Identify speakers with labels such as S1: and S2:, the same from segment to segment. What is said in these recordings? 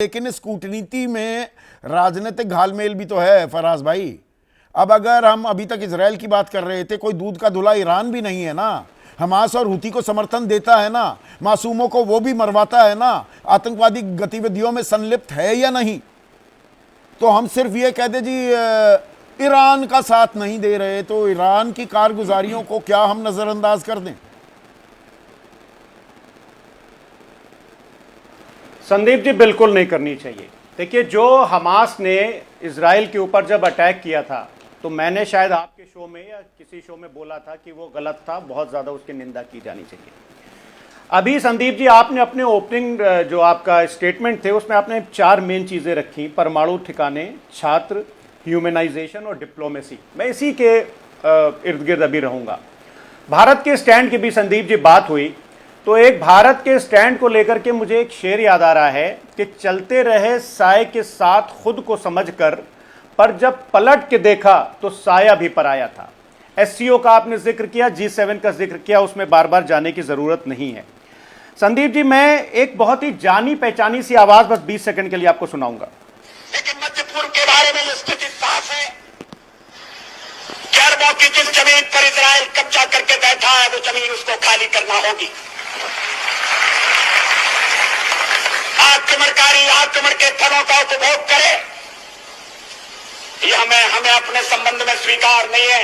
S1: लेकिन इस कूटनीति में राजनीतिक घालमेल भी तो है फराज भाई। अब अगर हम अभी तक इजराइल की बात कर रहे थे, कोई दूध का धुला ईरान भी नहीं है ना। हमास और हुती को समर्थन देता है ना, मासूमों को वो भी मरवाता है ना, आतंकवादी गतिविधियों में संलिप्त है या नहीं। तो हम सिर्फ ये कह दे जी ईरान का साथ नहीं दे रहे, तो ईरान की कारगुजारियों को क्या हम नजरअंदाज कर दें?
S2: संदीप जी, बिल्कुल नहीं करनी चाहिए। देखिए, जो हमास ने इजराइल के ऊपर जब अटैक किया था, तो मैंने शायद आपके शो में या किसी शो में बोला था कि वो गलत था, बहुत ज्यादा उसकी निंदा की जानी चाहिए। अभी संदीप जी, आपने अपने ओपनिंग जो आपका स्टेटमेंट थे उसमें आपने 4 मेन चीजें रखी: परमाणु ठिकाने, छात्र, ह्यूमनाइजेशन और डिप्लोमेसी। मैं इसी के इर्द गिर्द अभी रहूंगा। भारत के स्टैंड की भी संदीप जी बात हुई, तो एक भारत के स्टैंड को लेकर के मुझे एक शेर याद आ रहा है कि चलते रहे साए के साथ खुद को समझकर, पर जब पलट के देखा तो साया भी पराया था। एससीओ का आपने जिक्र किया, G7 का जिक्र किया, उसमें बार बार जाने की जरूरत नहीं है। संदीप जी, मैं एक बहुत ही जानी पहचानी सी आवाज बस 20 सेकंड के लिए आपको सुनाऊंगा।
S3: लेकिन मध्य पूर्व के बारे में स्थिति साफ है कि अरबों की जिस जमीन पर इजराइल कब्जा करके बैठा है, वो जमीन उसको खाली करना होगी। आक्रमण के फलों का उपभोग करे, ये हमें अपने संबंध में स्वीकार नहीं है।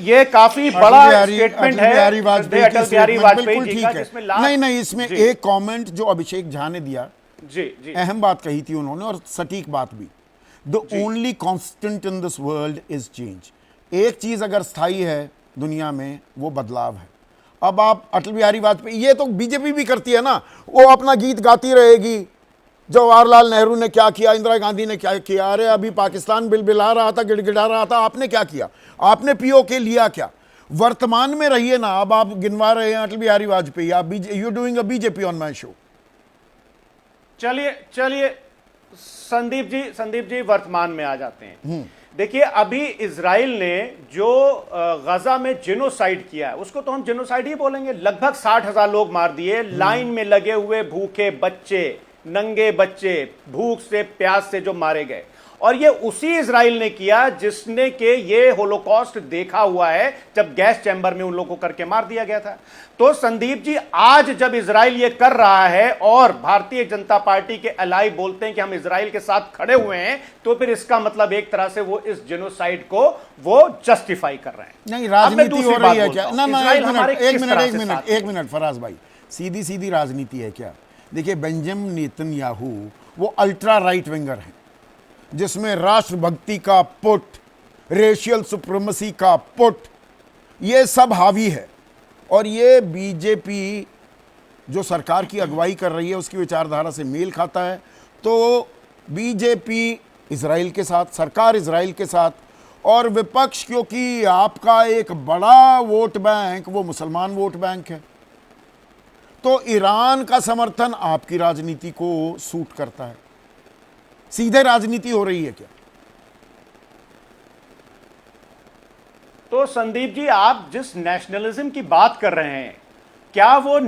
S2: ये काफी बड़ा स्टेटमेंट है अटल बिहारी वाजपेयी जी का, जिसमें
S1: नहीं, इसमें एक कमेंट जो अभिषेक झा ने दिया,
S2: जी
S1: अहम बात कही थी उन्होंने और सटीक बात भी। The only constant in this world is change. एक चीज अगर स्थायी है दुनिया में, वो बदलाव है। अब आप अटल बिहारी वाजपेयी, ये तो बीजेपी भी करती है ना, वो अपना गीत गाती रहेगी, जवाहरलाल नेहरू ने क्या किया, इंदिरा गांधी ने क्या किया। अरे अभी पाकिस्तान बिलबिला रहा था, गिड़गिड़ा रहा था, आपने क्या किया? आपने पीओके लिया क्या? वर्तमान में रहिए ना। अब आप गिनवा रहे हैं अटल बिहारी वाजपेयी, आप you doing a BJP on my show.
S2: चलिए संदीप जी वर्तमान में आ जाते हैं। देखिए, अभी इजराइल ने जो गजा में जेनोसाइड किया है, उसको तो हम जेनोसाइड ही बोलेंगे। लगभग 60,000 लोग मार दिए, लाइन में लगे हुए भूखे बच्चे, नंगे बच्चे, भूख से प्यास से जो मारे गए। और ये उसी इजराइल ने किया जिसने के ये होलोकॉस्ट देखा हुआ है, जब गैस चैम्बर में उन लोगों को करके मार दिया गया था। तो संदीप जी, आज जब इजराइल ये कर रहा है और भारतीय जनता पार्टी के अलाई बोलते हैं कि हम इजराइल के साथ खड़े हुए हैं, तो फिर इसका मतलब एक तरह से वो इस जेनोसाइड को वो जस्टिफाई कर रहे हैं।
S1: नहीं, राजनीति हो रही है क्या? ना, एक मिनट फराज भाई, सीधी सीधी राजनीति है क्या? देखिए, बेंजामिन नेतन्याहू वो अल्ट्रा राइट विंगर है, जिसमें राष्ट्रभक्ति का पुट, रेशियल सुप्रीमेसी का पुट, ये सब हावी है। और ये बीजेपी जो सरकार की अगुवाई कर रही है, उसकी विचारधारा से मेल खाता है। तो बीजेपी इजराइल के साथ, सरकार इजराइल के साथ, और विपक्ष, क्योंकि आपका एक बड़ा वोट बैंक वो मुसलमान वोट बैंक है, तो ईरान का समर्थन आपकी राजनीति को सूट करता है। सीधे राजनीति हो रही है क्या?
S2: तो संदीप जी, आप जिस नेशनलिज्म की बात कर रहे हैं, क्या वो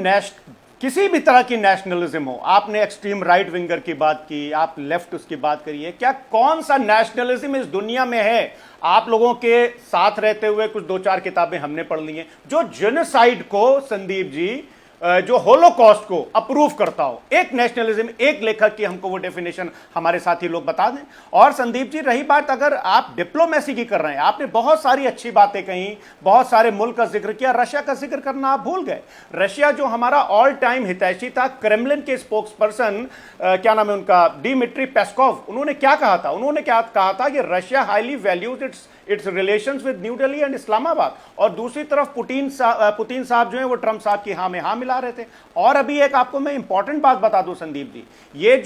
S2: किसी भी तरह की नेशनलिज्म हो? आपने एक्सट्रीम राइट विंगर की बात की, आप लेफ्ट उसकी बात करिए, क्या कौन सा नेशनलिज्म इस दुनिया में है? आप लोगों के साथ रहते हुए कुछ 2-4 किताबें हमने पढ़ ली हैं, जो जेनोसाइड को, संदीप जी, जो होलोकॉस्ट को अप्रूव करता हो। एक नेशनलिज्म, एक लेखक की हमको वो डेफिनेशन हमारे साथी लोग बता दें। और संदीप जी, रही बात अगर आप डिप्लोमेसी की कर रहे हैं, आपने बहुत सारी अच्छी बातें कही, बहुत सारे मुल्क का जिक्र किया, रशिया का जिक्र करना आप भूल गए। रशिया जो हमारा ऑल टाइम हितैषी था, क्रेमलिन के स्पोक्स पर्सन, क्या नाम है उनका, डिमिट्री पेस्कोव, उन्होंने क्या कहा था? उन्होंने क्या कहा था कि Russia highly values it's relations with new Delhi and Islamabad. और दूसरी तरफ पुतिन साहब जो है वो ट्रंप साहब की हाँ में हाँ मिला रहे थे। और अभी एक आपको मैं इंपॉर्टेंट बात बता दूं संदीप जी, ये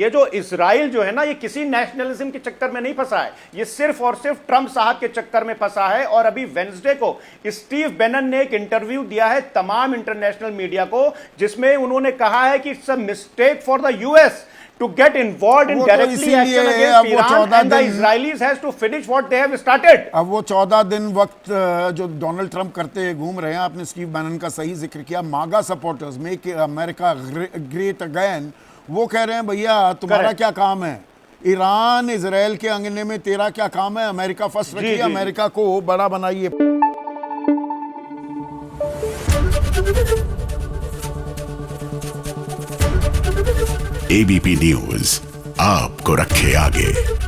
S2: जो इजराइल जो है ना, ये किसी नेशनलिज्म के चक्कर में नहीं फंसा है, ये सिर्फ और सिर्फ ट्रंप साहब के चक्कर में फंसा है। और अभी वेडनेसडे को स्टीव बेनन ने एक इंटरव्यू दिया है तमाम इंटरनेशनल मीडिया को, जिसमें उन्होंने कहा है कि it's a mistake for the US to get involved in directly action against Iran, and the Israelis has to finish what they have started.
S1: अब वो 14 दिन वक्त जो डोनाल्ड ट्रंप करते घूम रहे हैं, आपने स्टीव बैनन का सही जिक्र किया, मागा supporters, make America great again, वो कह रहे हैं भैया तुम्हारा
S2: Correct.
S1: क्या काम है, ईरान इजराइल के अंगने में तेरा क्या काम है, अमेरिका फर्स्ट
S2: जी,
S1: रखिए,
S2: जी।
S1: अमेरिका को बड़ा बनाइए।
S4: एबीपी न्यूज आपको रखे आगे।